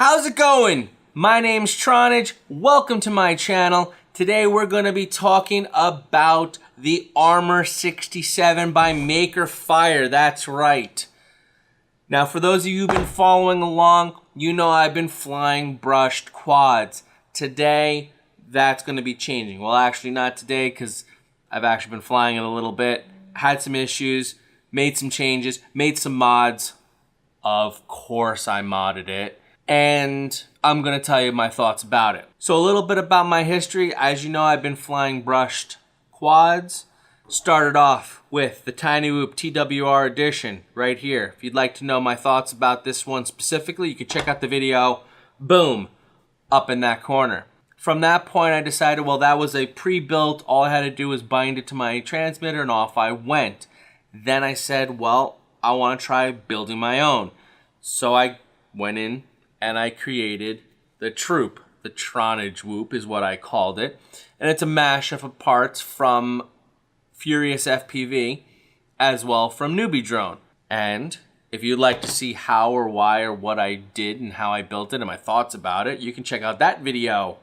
How's it going? My name's Tronage. Welcome to my channel. Today we're going to be talking about the Armor 67 by Makerfire. That's right. Now for those of you who've been following along, you know I've been flying brushed quads. Today that's going to be changing. Well, actually not today because I've actually been flying it a little bit. Had some issues, made some changes, made some mods. Of course I modded it. And I'm going to tell you my thoughts about it. So a little bit about my history. As you know, I've been flying brushed quads. Started off with the Tiny Whoop TWR edition right here. If you'd like to know my thoughts about this one specifically, you can check out the video. Boom, up in that corner. From that point, I decided, well, that was a pre-built. All I had to do was bind it to my transmitter and off I went. Then I said, well, I want to try building my own. So I went in and I created the Troop. The Tronage Whoop is what I called it. And it's a mashup of parts from Furious FPV as well from NewBeeDrone. And if you'd like to see how or why or what I did and how I built it and my thoughts about it, you can check out that video.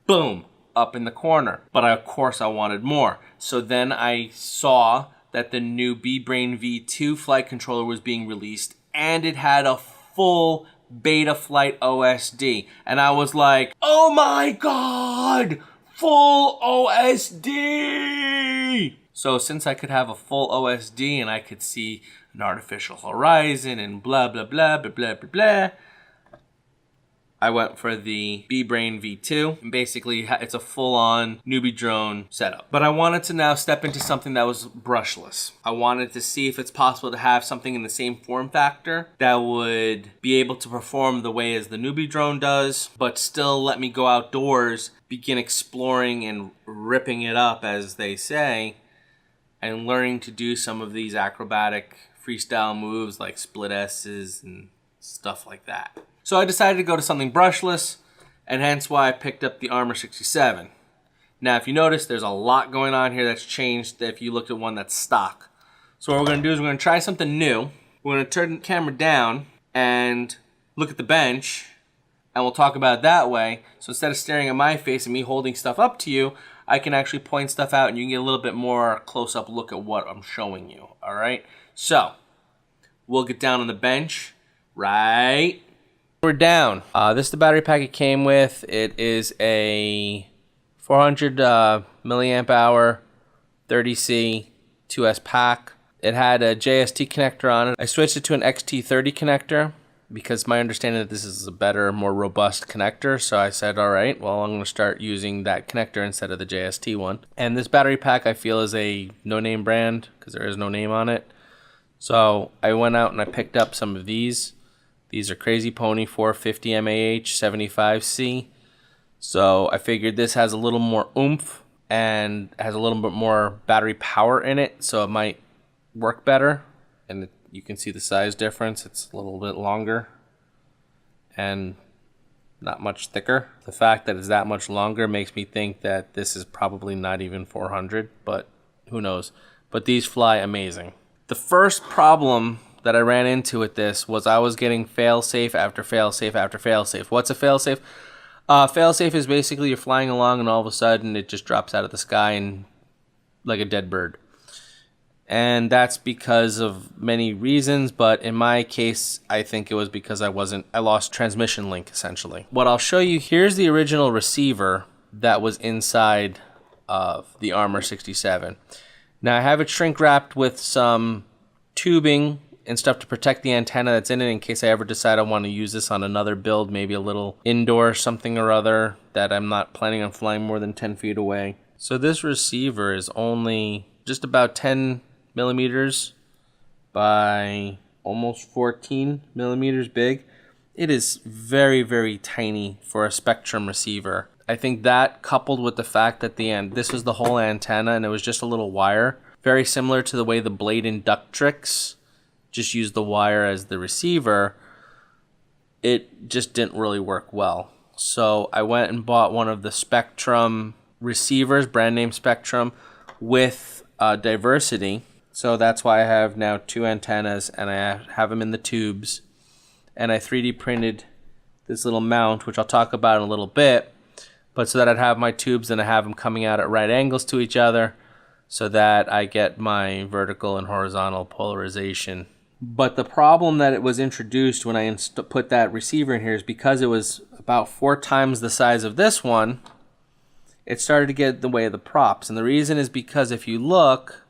Boom, up in the corner. But of course I wanted more. So then I saw that the new NewBeeDrone V2 flight controller was being released and it had a full beta flight OSD. And I was like, oh my God, full OSD. So since I could have a full OSD and I could see an artificial horizon and blah, blah, blah, blah, blah, blah, blah, I went for the NewBeeDrone V2, and basically it's a full-on NewBeeDrone setup. But I wanted to now step into something that was brushless. I wanted to see if it's possible to have something in the same form factor that would be able to perform the way as the NewBeeDrone does, but still let me go outdoors, begin exploring and ripping it up, as they say, and learning to do some of these acrobatic freestyle moves like split S's and stuff like that. So I decided to go to something brushless, and hence why I picked up the Armor 67. Now, if you notice, there's a lot going on here that's changed if you looked at one that's stock. So what we're going to do is we're going to try something new. We're going to turn the camera down and look at the bench, and we'll talk about it that way. So instead of staring at my face and me holding stuff up to you, I can actually point stuff out, and you can get a little bit more close-up look at what I'm showing you, all right? So we'll get down on the bench, right? We're down. This is the battery pack it came with. It is a 400 milliamp hour 30C 2S pack. It had a JST connector on it. I switched it to an XT30 connector because my understanding that this is a better, more robust connector. So I said, all right, well, I'm going to start using that connector instead of the JST one. And this battery pack I feel is a no-name brand because there is no name on it. So I went out and I picked up some of these. These are Crazy Pony 450 mAh 75C. So I figured this has a little more oomph and has a little bit more battery power in it, so it might work better. And you can see the size difference. It's a little bit longer and not much thicker. The fact that it's that much longer makes me think that this is probably not even 400, but who knows. But these fly amazing. The first problem that I ran into with this was I was getting fail-safe after fail-safe after fail-safe. What's a fail-safe? Fail-safe is basically you're flying along and all of a sudden it just drops out of the sky and like a dead bird. And that's because of many reasons, but in my case, I think it was because I lost transmission link essentially. What I'll show you, here's the original receiver that was inside of the Armor 67. Now I have it shrink wrapped with some tubing and stuff to protect the antenna that's in it in case I ever decide I want to use this on another build, maybe a little indoor something or other that I'm not planning on flying more than 10 feet away. So this receiver is only just about 10 millimeters by almost 14 millimeters big. It is very, very tiny for a Spectrum receiver. I think that coupled with the fact that this was the whole antenna and it was just a little wire, very similar to the way the Blade and Ductrix just use the wire as the receiver, it just didn't really work well. So I went and bought one of the Spectrum receivers, brand name Spectrum, with diversity. So that's why I have now 2 antennas and I have them in the tubes. And I 3D printed this little mount, which I'll talk about in a little bit, but so that I'd have my tubes and I have them coming out at right angles to each other so that I get my vertical and horizontal polarization. But the problem that it was introduced when I put that receiver in here is because it was about 4 times the size of this one, it started to get in the way of the props. And the reason is because if you look,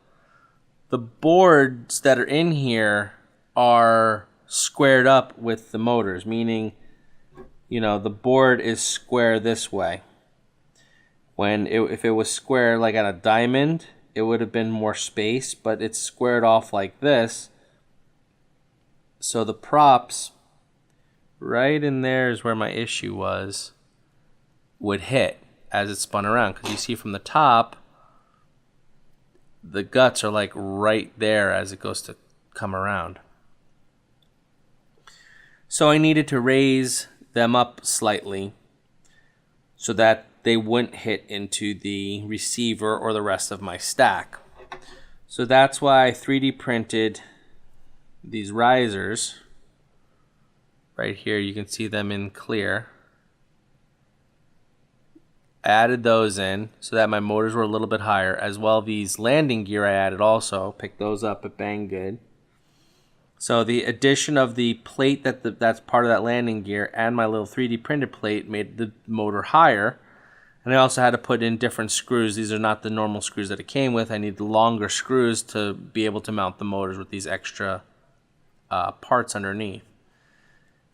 the boards that are in here are squared up with the motors, meaning, you know, the board is square this way. If it was square like at a diamond, it would have been more space, but it's squared off like this. So the props, right in there is where my issue was, would hit as it spun around. Because you see from the top, the guts are like right there as it goes to come around. So I needed to raise them up slightly so that they wouldn't hit into the receiver or the rest of my stack. So that's why I 3D printed these risers. Right here, you can see them in clear. I added those in so that my motors were a little bit higher, as well these landing gear I added also. Picked those up at Banggood. So the addition of the plate that's part of that landing gear and my little 3D printed plate made the motor higher. And I also had to put in different screws. These are not the normal screws that it came with. I need the longer screws to be able to mount the motors with these extra parts underneath.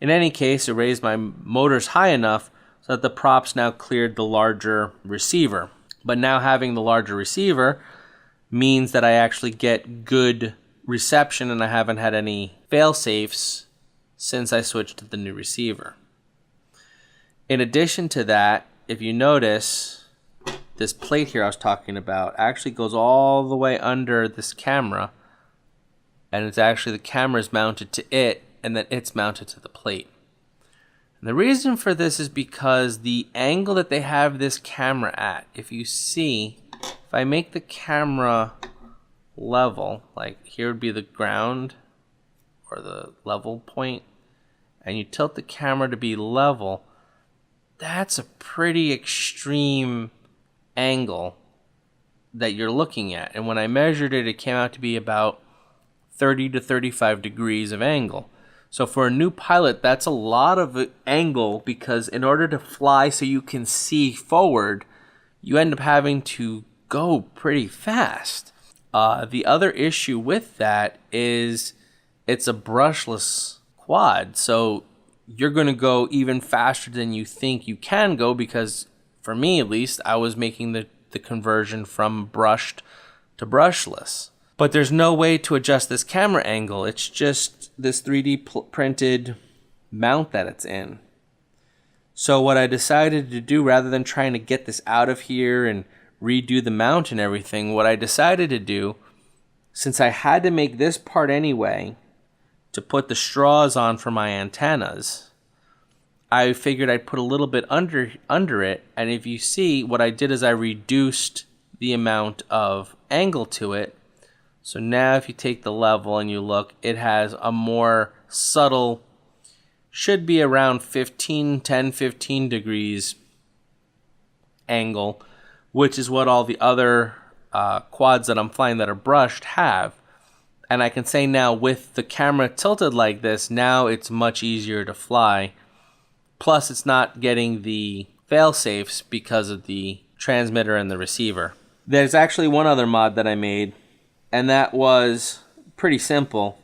In any case, it raised my motors high enough so that the props now cleared the larger receiver. But now having the larger receiver means that I actually get good reception and I haven't had any fail-safes since I switched to the new receiver. In addition to that, if you notice, this plate here I was talking about actually goes all the way under this camera, and it's actually the camera is mounted to it and then it's mounted to the plate. And the reason for this is because the angle that they have this camera at, if you see, if I make the camera level, like here would be the ground or the level point, and you tilt the camera to be level, that's a pretty extreme angle that you're looking at. And when I measured it, it came out to be about 30 to 35 degrees of angle. So for a new pilot, that's a lot of angle, because in order to fly so you can see forward, you end up having to go pretty fast. The other issue with that is it's a brushless quad, so you're going to go even faster than you think you can go, because for me at least, I was making the conversion from brushed to brushless. But there's no way to adjust this camera angle. It's just this 3D printed mount that it's in. So what I decided to do, rather than trying to get this out of here and redo the mount and everything, what I decided to do, since I had to make this part anyway to put the straws on for my antennas, I figured I'd put a little bit under it, and if you see, what I did is I reduced the amount of angle to it. So now if you take the level and you look, it has a more subtle, should be around 10, 15 degrees angle, which is what all the other quads that I'm flying that are brushed have. And I can say now, with the camera tilted like this, now it's much easier to fly. Plus, it's not getting the fail-safes because of the transmitter and the receiver. There's actually one other mod that I made, and that was pretty simple.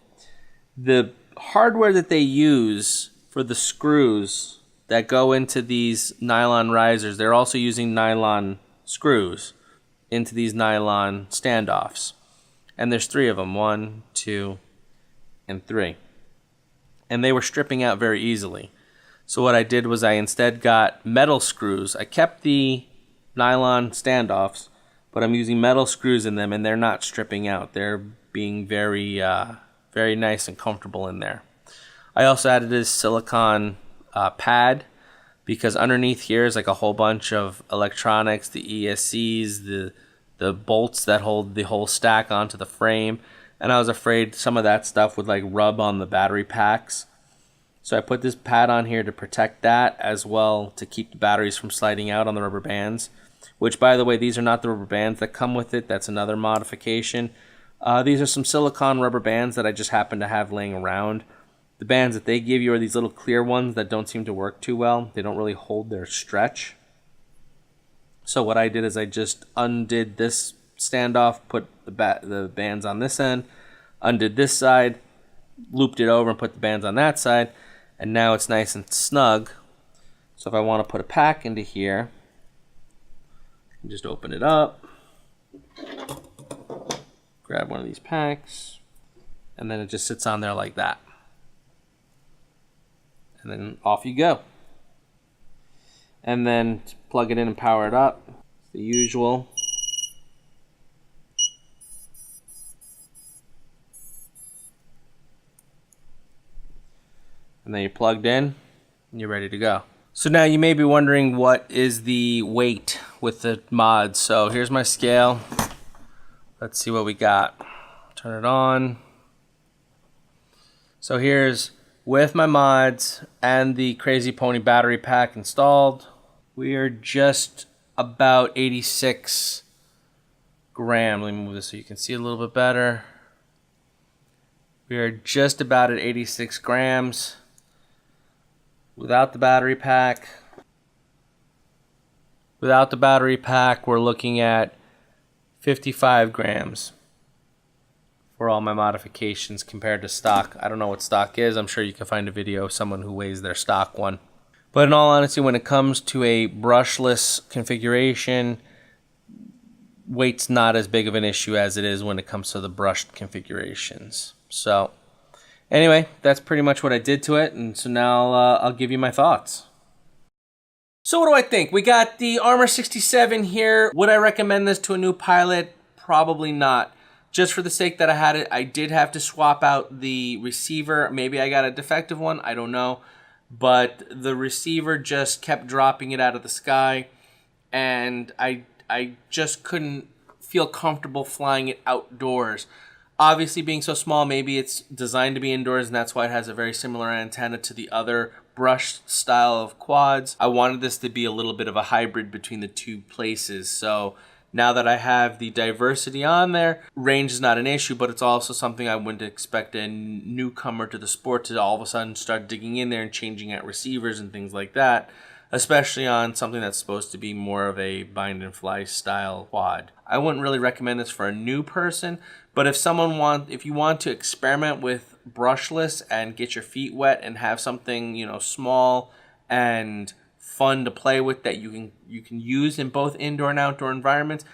The hardware that they use for the screws that go into these nylon risers, they're also using nylon screws into these nylon standoffs. And there's 3 of them, 1, 2, and 3. And they were stripping out very easily. So what I did was I instead got metal screws. I kept the nylon standoffs, but I'm using metal screws in them, and they're not stripping out. They're being very, very nice and comfortable in there. I also added this silicone pad, because underneath here is like a whole bunch of electronics, the ESCs, the bolts that hold the whole stack onto the frame, and I was afraid some of that stuff would like rub on the battery packs. So I put this pad on here to protect that, as well to keep the batteries from sliding out on the rubber bands. Which, by the way, these are not the rubber bands that come with it. That's another modification. These are some silicone rubber bands that I just happen to have laying around. The bands that they give you are these little clear ones that don't seem to work too well. They don't really hold their stretch. So what I did is I just undid this standoff, put the bands on this end, undid this side, looped it over and put the bands on that side, and now it's nice and snug. So if I want to put a pack into here, just open it up, grab one of these packs, and then it just sits on there like that. And then off you go. And then plug it in and power it up. The usual. And then you're plugged in and you're ready to go. So now you may be wondering, what is the weight with the mods? So here's my scale. Let's see what we got. Turn it on. So here's with my mods and the Crazy Pony battery pack installed. We are just about 86 grams. Let me move this so you can see a little bit better. We are just about at 86 grams without the battery pack. Without the battery pack, we're looking at 55 grams for all my modifications compared to stock. I don't know what stock is. I'm sure you can find a video of someone who weighs their stock one. But in all honesty, when it comes to a brushless configuration, weight's not as big of an issue as it is when it comes to the brushed configurations. So anyway, that's pretty much what I did to it, and so now I'll give you my thoughts. So what do I think? We got the Armor 67 here. Would I recommend this to a new pilot? Probably not. Just for the sake that I had it, I did have to swap out the receiver. Maybe I got a defective one, I don't know. But the receiver just kept dropping it out of the sky, and I just couldn't feel comfortable flying it outdoors. Obviously, being so small, maybe it's designed to be indoors, and that's why it has a very similar antenna to the other brush style of quads. I wanted this to be a little bit of a hybrid between the two places. So now that I have the diversity on there, range is not an issue, but it's also something I wouldn't expect a newcomer to the sport to all of a sudden start digging in there and changing out receivers and things like that, especially on something that's supposed to be more of a bind and fly style quad. I wouldn't really recommend this for a new person, but if you want to experiment with brushless and get your feet wet and have something, you know, small and fun to play with that you can use in both indoor and outdoor environments,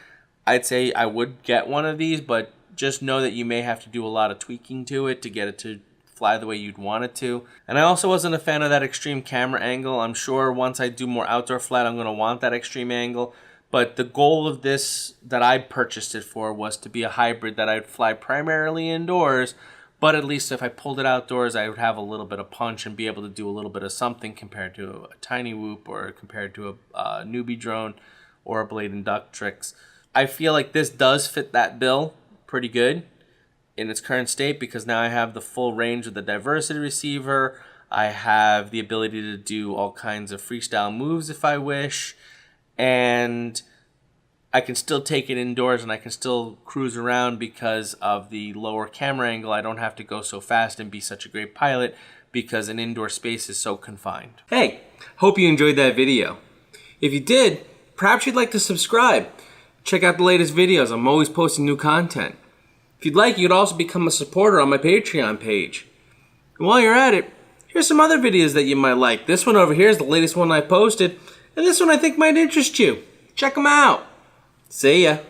I'd say I would get one of these, but just know that you may have to do a lot of tweaking to it to get it to fly the way you'd want it to. And I also wasn't a fan of that extreme camera angle. I'm sure once I do more outdoor flight, I'm going to want that extreme angle. But the goal of this that I purchased it for was to be a hybrid that I'd fly primarily indoors, but at least if I pulled it outdoors, I would have a little bit of punch and be able to do a little bit of something compared to a tiny whoop or compared to a NewBeeDrone or a blade and duck tricks. I feel like this does fit that bill pretty good in its current state, because now I have the full range of the diversity receiver. I have the ability to do all kinds of freestyle moves if I wish, and I can still take it indoors and I can still cruise around because of the lower camera angle. I don't have to go so fast and be such a great pilot because an indoor space is so confined. Hey, hope you enjoyed that video. If you did, perhaps you'd like to subscribe. Check out the latest videos. I'm always posting new content. If you'd like, you could also become a supporter on my Patreon page. And while you're at it, here's some other videos that you might like. This one over here is the latest one I posted, and this one I think might interest you. Check them out. See ya.